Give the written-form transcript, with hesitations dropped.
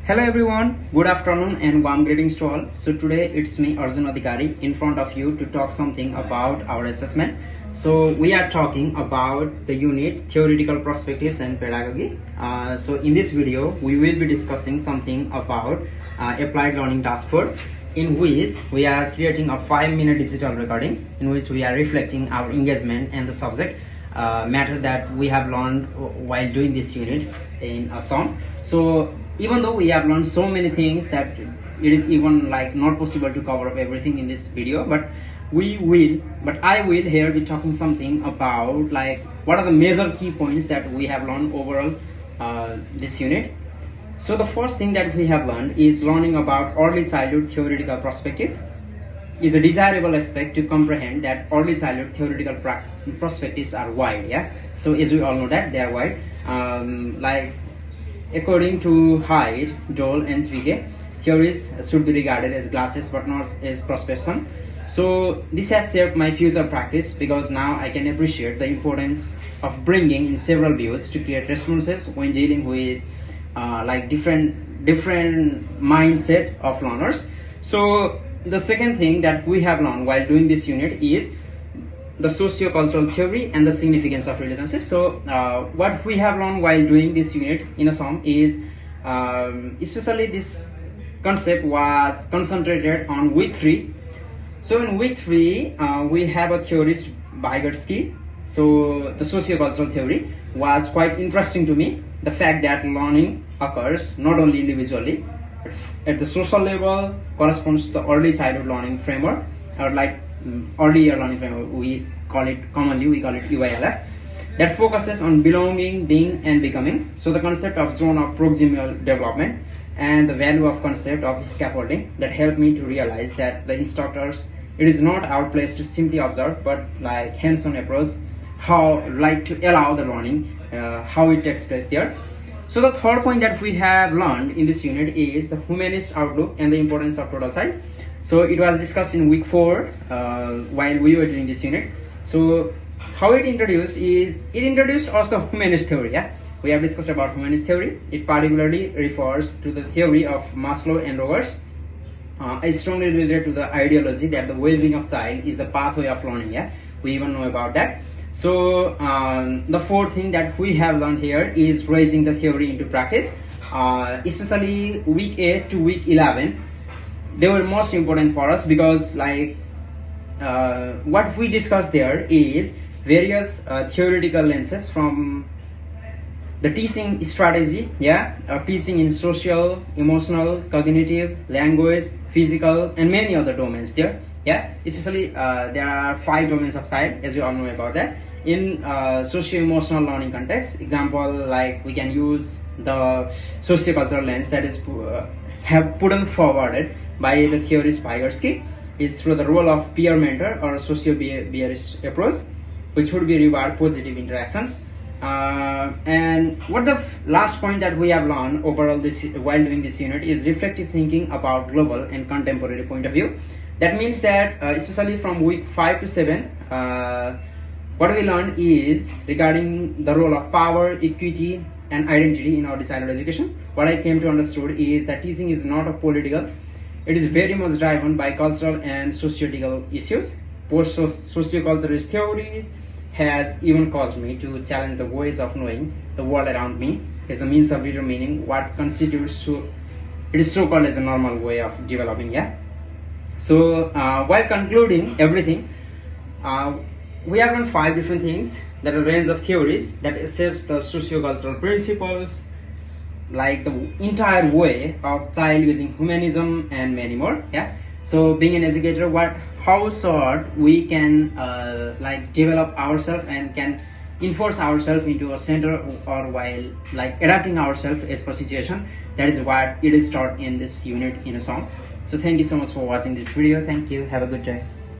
Hello everyone, good afternoon and warm greetings to all. So today it's me Arjun Adhikari in front of you to talk something about our assessment. So we are talking about the unit theoretical perspectives and pedagogy. So in this video we will be discussing something about applied learning task 4, in which we are creating a 5-minute digital recording in which we are reflecting our engagement and the subject matter that we have learned while doing this unit in Assam. So even though we have learned so many things that it is even like not possible to cover up everything in this video, but I will here be talking something about like what are the major key points that we have learned overall this unit. So the first thing that we have learned is learning about early childhood theoretical perspective is a desirable aspect to comprehend that early childhood theoretical perspectives are wide. Yeah, so as we all know that they are wide. Like according to Hyde, Dole and Twigge, theories should be regarded as glasses but not as perception. So this has shaped my future practice because now I can appreciate the importance of bringing in several views to create responses when dealing with like different mindset of learners. So the second thing that we have learned while doing this unit is the socio-cultural theory and the significance of relationships. So what we have learned while doing this unit in Assam is especially this concept was concentrated on week 3. So in week 3 we have a theorist Vygotsky. So the socio-cultural theory was quite interesting to me. The fact that learning occurs not only individually but at the social level corresponds to the early childhood learning framework, or like early year learning framework, we call it EYLF, that focuses on belonging, being and becoming. So the concept of zone of proximal development and the value of concept of scaffolding that helped me to realize that the instructors, it is not our place to simply observe but like hands-on approach, how like to allow the learning how it takes place there. So the third point that we have learned in this unit is the humanist outlook and the importance of total child. So it was discussed in week 4 while we were doing this unit. So how it introduced us the humanist theory. Yeah, we have discussed about humanist theory. It particularly refers to the theory of Maslow and Rogers. I strongly relate to the ideology that the well-being of child is the pathway of learning. Yeah, we even know about that. So the fourth thing that we have learned here is raising the theory into practice, especially week 8 to week 11. They were most important for us because like what we discussed there is various theoretical lenses from the teaching strategy, of teaching in social, emotional, cognitive, language, physical and many other domains there. Especially there are 5 domains of child, as you all know about that. In socio-emotional learning context, example like we can use the socio-cultural lens that is have put on forwarded by the theorist Vygotsky is through the role of peer mentor or socio-behaviourist approach, which would be reward positive interactions. And what the last point that we have learned overall this while doing this unit is reflective thinking about global and contemporary point of view. That means that especially from week 5 to 7, what we learned is regarding the role of power, equity and identity in our childhood education. What I came to understood is that teaching is not a political, it is very much driven by cultural and sociological issues. Post-socioculturalist theories has even caused me to challenge the ways of knowing the world around me as a means of determining what constitutes it is so called as a normal way of developing. So while concluding everything, we have learned 5 different things, that a range of theories that accepts the socio-cultural principles, like the entire way of child using humanism and many more. So being an educator, how short we can like develop ourselves and can enforce ourselves into a center or while like adapting ourselves as per situation. That is what it is taught in this unit in Assam. So thank you so much for watching this video. Thank you. Have a good day.